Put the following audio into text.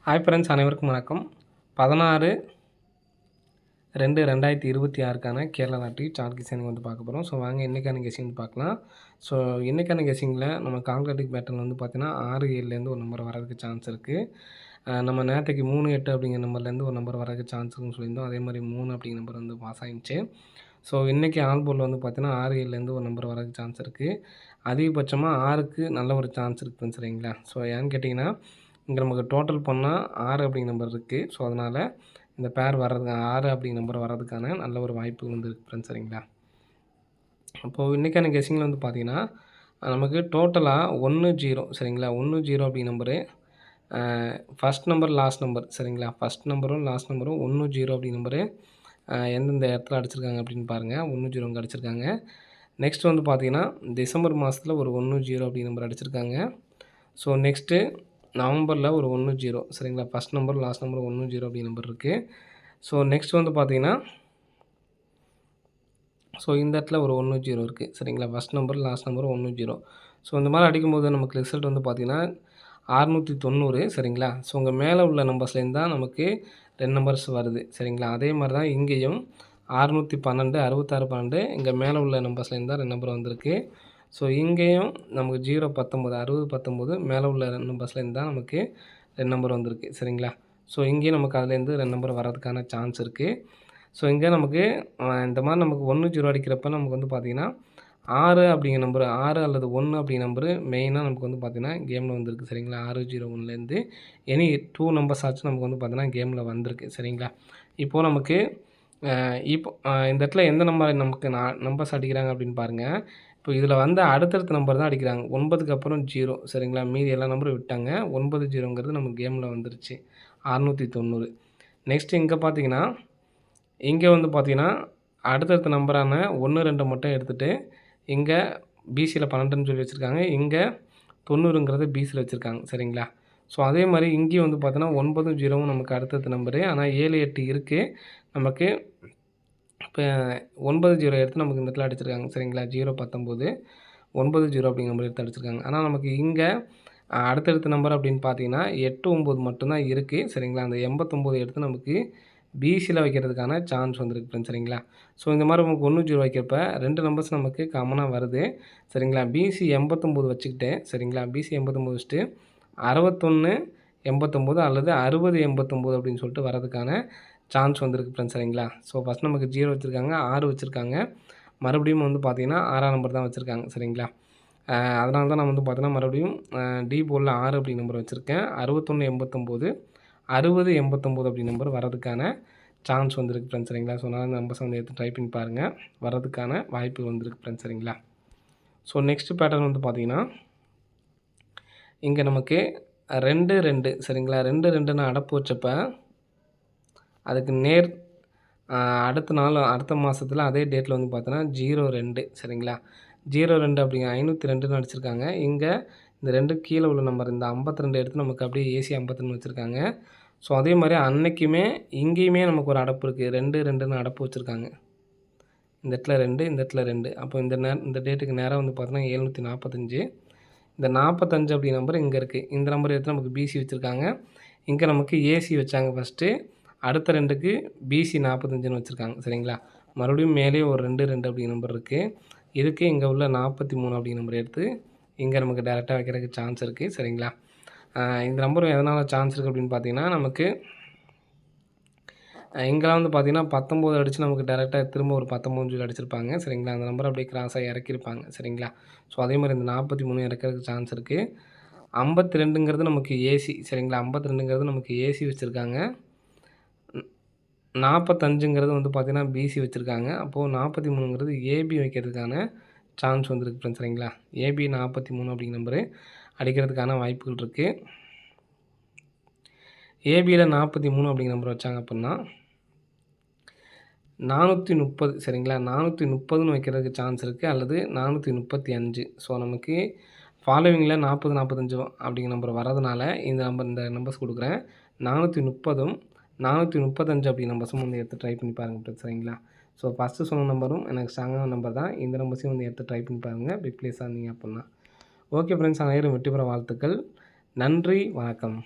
Hi friends, அனைவருக்கும் வணக்கம். 16/2/2026க்கான Kerala lottery chart guessing பார்க்க போகிறோம். ஸோ வாங்க இன்றைக்கான கெஸ்ஸிங் பார்க்கலாம். ஸோ இன்றைக்கான கெஸ்ஸிங்கில் நம்ம கால்குலேட்டிக் பேட்டர்ன் பார்த்தீங்கன்னா 6, 7லேருந்து ஒரு நம்பர் வரதுக்கு சான்ஸ் இருக்குது. நம்ம நேற்றுக்கு 3, 8 அப்படிங்கிற நம்பர்லேருந்து ஒரு நம்பர் வரதுக்கு சான்ஸ் இருக்குன்னு சொல்லியிருந்தோம். அதே மாதிரி 3 அப்படிங்கிற நம்பர் பாஸ் ஆகிடுச்சு. ஸோ இன்றைக்கி ஆல் போர்டில் பார்த்தீங்கன்னா 6, 7லேருந்து ஒரு நம்பர் வரதுக்கு சான்ஸ் இருக்குது. அதிகபட்சமாக 6க்கு நல்ல ஒரு சான்ஸ் இருக்குதுன்னு சரிங்களா. ஸோ ஏன்னு கேட்டிங்கன்னா இங்கே நமக்கு டோட்டல் பண்ணால் 6 அப்படிங்கிற நம்பர் இருக்குது. ஸோ அதனால் இந்த பேர் வர்றதுக்கு 6 அப்படிங்கிற நம்பர் வர்றதுக்கான நல்ல ஒரு வாய்ப்பு இருக்குது ஃப்ரெண்ட்ஸ் சரிங்களா. அப்போது இன்றைக்கான கெஸ்ஸிங்கில் பார்த்தீங்கன்னா நமக்கு டோட்டலாக 1, 0 சரிங்களா. 1, 0 அப்படிங்கிற number first number last number சரிங்களா. ஃபஸ்ட் நம்பரும் லாஸ்ட் நம்பரும் 1, 0 அப்படிங்கிற நம்பரு எந்தெந்த இடத்துல அடிச்சிருக்காங்க அப்படின்னு பாருங்கள். 1, 0 அடிச்சிருக்காங்க. நெக்ஸ்ட் பார்த்தீங்கன்னா டிசம்பர் மாதத்தில் ஒரு 1, 0 அப்படிங்கிற நம்பர் அடிச்சிருக்காங்க. ஸோ நெக்ஸ்ட்டு நவம்பரில் ஒரு 1, 0 சரிங்களா. ஃபஸ்ட் நம்பர் லாஸ்ட் நம்பர் 1, 0 அப்படிங்கிற நம்பர் இருக்குது. ஸோ நெக்ஸ்ட் பார்த்தீங்கன்னா ஸோ இந்த இடத்துல ஒரு 1, 0 இருக்குது சரிங்களா. First number last number 1, 0. So இந்த மாதிரி அடிக்கும்போது நமக்கு ரிசல்ட் பார்த்தீங்கன்னா 690 சரிங்களா. ஸோ உங்கள் மேலே உள்ள நம்பர்ஸ்லேருந்து தான் நமக்கு 2 நம்பர்ஸ் வருது சரிங்களா. அதே மாதிரி தான் இங்கேயும் 612, 66, 12 இங்கே மேலே உள்ள நம்பர்ஸ்லேருந்து தான் 2 நம்பர் வந்திருக்கு. ஸோ இங்கேயும் நமக்கு 0, 19, 60, 19 மேலே உள்ள நம்பர்ஸ்லேருந்து தான் நமக்கு 2 நம்பர் வந்திருக்கு சரிங்களா. ஸோ இங்கேயும் நமக்கு அதுலேருந்து 2 நம்பர் வர்றதுக்கான சான்ஸ் இருக்குது. ஸோ இங்கே நமக்கு இந்த மாதிரி நமக்கு 1, 0 அடிக்கிறப்ப நமக்கு பார்த்திங்கன்னா 6 அப்படிங்கிற நம்பர் 6 அல்லது 1 அப்படிங்கிற நம்பரு மெயினாக நமக்கு பார்த்திங்கன்னா கேமில் வந்திருக்கு சரிங்களா. 6, 0, 1லேருந்து எனி 2 நம்பர்ஸ் ஆச்சு நமக்கு பார்த்திங்கன்னா கேமில் வந்திருக்கு சரிங்களா. இப்போது நமக்கு இந்த இடத்துல எந்த நம்பர் நமக்கு நம்பர்ஸ் அடிக்கிறாங்க அப்படின்னு பாருங்கள். இப்போ இதில் அடுத்தடுத்த நம்பர் தான் அடிக்கிறாங்க. 9க்கு அப்புறம் 0 சரிங்களா. மீதி எல்லா நம்பரும் விட்டாங்க. 9, 0ங்கிறது நம்ம கேமில் வந்துருச்சு 690. நெக்ஸ்ட்டு இங்கே பார்த்தீங்கன்னா இங்கே பார்த்தீங்கன்னா அடுத்தடுத்த நம்பரான 1, 2 மட்டும் எடுத்துகிட்டு இங்கே பிசியில் 12ன்னு சொல்லி வச்சுருக்காங்க. இங்கே 90ங்கிறது பிசியில் வச்சுருக்காங்க சரிங்களா. ஸோ அதே மாதிரி இங்கேயும் பார்த்தோன்னா 9, 0வும் நமக்கு அடுத்தடுத்த நம்பரு. ஆனால் 7, 8 இருக்குது நமக்கு. இப்போ 9, 0 எடுத்து நமக்கு இந்த இடத்துல அடிச்சிருக்காங்க சரிங்களா. 0, 19, 9, 0 அப்படிங்கிற நம்பர் எடுத்து அடிச்சிருக்காங்க. ஆனால் நமக்கு இங்கே அடுத்தடுத்த நம்பர் அப்படின்னு பார்த்தீங்கன்னா 8, 9 மட்டும்தான் இருக்குது சரிங்களா. அந்த 89 எடுத்து நமக்கு பிசியில் வைக்கிறதுக்கான சான்ஸ் வந்திருக்கு ஃப்ரெண்ட்ஸ் சரிங்களா. ஸோ இந்த மாதிரி நமக்கு 1, 0 வைக்கிறப்ப 2 நம்பர்ஸ் நமக்கு காமனாக வருது சரிங்களா. பிசி 89 வச்சுக்கிட்டு சரிங்களா. பிசி 89 வச்சுட்டு 61, 89 அல்லது 60, 89 அப்படின்னு சொல்லிட்டு வரதுக்கான சான்ஸ் வந்திருக்கு ஃப்ரெண்ட்ஸ் சரிங்களா. ஸோ ஃபஸ்ட் நமக்கு 0 வச்சுருக்காங்க, 6 வச்சுருக்காங்க. மறுபடியும் பார்த்தீங்கன்னா 6ஆம் நம்பர் தான் வச்சுருக்காங்க சரிங்களா. அதனால தான் நான் பார்த்தீங்கன்னா மறுபடியும் டி போர்டில் 6 அப்படி நம்பர் வச்சுருக்கேன். 61, 89, 60, 89 அப்படி நம்பர் வரதுக்கான சான்ஸ் வந்திருக்கு ஃப்ரெண்ட்ஸ் சரிங்களா. ஸோ நான் இந்த நம்பர்ஸை எடுத்து ட்ரை பண்ணி பாருங்கள். வரதுக்கான வாய்ப்பு வந்திருக்கு ஃப்ரெண்ட்ஸ் சரிங்களா. ஸோ நெக்ஸ்ட் பேட்டர்ன் பார்த்தீங்கன்னா இங்கே நமக்கு 2, 2 சரிங்களா. 2, 2ன்னு அடப்பு வச்சப்ப அதுக்கு நேர் அடுத்த மாதத்தில் அதே டேட்டில் பார்த்தோன்னா 0, 2 சரிங்களா. 0, 2 அப்படிங்க 502ன்னு அடிச்சிருக்காங்க. இங்கே இந்த 2 கீழே உள்ள நம்பர் இந்த 52 எடுத்து நமக்கு அப்படியே ஏசி 52 வச்சுருக்காங்க. ஸோ அதே மாதிரி அன்னைக்குமே இங்கேயுமே நமக்கு ஒரு அடப்பு இருக்குது. 2, 2ன்னு அடப்பு வச்சுருக்காங்க. இந்த இடத்துல 2, இந்த இடத்துல 2. அப்போ இந்த டேட்டுக்கு நேராக பார்த்தோன்னா 745. இந்த 45 அப்படி நம்பர் இங்கே இருக்குது. இந்த நம்பர் எடுத்து நமக்கு பிசி வச்சுருக்காங்க. இங்கே நமக்கு ஏசி வச்சாங்க ஃபஸ்ட்டு. அடுத்த 2க்கு பிசி 45ன்னு வச்சுருக்காங்க சரிங்களா. மறுபடியும் மேலே ஒரு 2, 2 அப்படிங்கிற நம்பர் இருக்குது. இதுக்கு இங்கே உள்ள 43 அப்படிங்கிற நம்பர் எடுத்து இங்கே நமக்கு டேரெக்டாக வைக்கிறதுக்கு சான்ஸ் இருக்குது சரிங்களா. இந்த நம்பர் எதனால் சான்ஸ் இருக்குது அப்படின்னு பார்த்தீங்கன்னா நமக்கு இங்கெல்லாம் பார்த்தீங்கன்னா 19 அடித்து நமக்கு டேரெக்டாக திரும்ப ஒரு 19 அடிச்சிருப்பாங்க சரிங்களா. அந்த நம்பர் அப்படியே கிராஸாக இறக்கியிருப்பாங்க சரிங்களா. ஸோ அதே மாதிரி இந்த 43 இறக்கிறதுக்கு சான்ஸ் இருக்குது. 52ங்கிறது நமக்கு ஏசி சரிங்களா. 52ங்கிறது நமக்கு ஏசி வச்சுருக்காங்க. 45ங்கிறது பார்த்தீங்கன்னா பிசி வச்சுருக்காங்க. அப்போது 43ங்கிறது ஏபி வைக்கிறதுக்கான சான்ஸ் வந்திருக்கு ஃப்ரெண்ட்ஸ் சரிங்களா. ஏபி 43 அப்படிங்கிற நம்பரு அடிக்கிறதுக்கான வாய்ப்புகள் இருக்குது. ஏபியில் 43 அப்படிங்கிற நம்பர் வச்சாங்க அப்படின்னா 430 சரிங்களா. 430ன்னு வைக்கிறதுக்கு சான்ஸ் இருக்குது அல்லது 435. ஸோ நமக்கு ஃபாலோவிங்கில் 40, 45 அப்படிங்கிற நம்பர் வரதுனால இந்த நம்பர்ஸ் கொடுக்குறேன். 430ம் 435 அப்படி நம்பர்ஸும் எடுத்து ட்ரை பண்ணி பாருங்கள் சரிங்களா. ஸோ ஃபஸ்ட்டு சொன்ன நம்பரும் எனக்கு ஸ்ட்ராங்கான நம்பர் தான். இந்த நம்பர்ஸையும் எடுத்து ட்ரை பண்ணி பாருங்கள் பிக் ப்ளேஸாக இருந்தீங்க அப்படின்னா. ஓகே ஃப்ரெண்ட்ஸ், அனைவரும் வெற்றி பெற வாழ்த்துக்கள். நன்றி, வணக்கம்.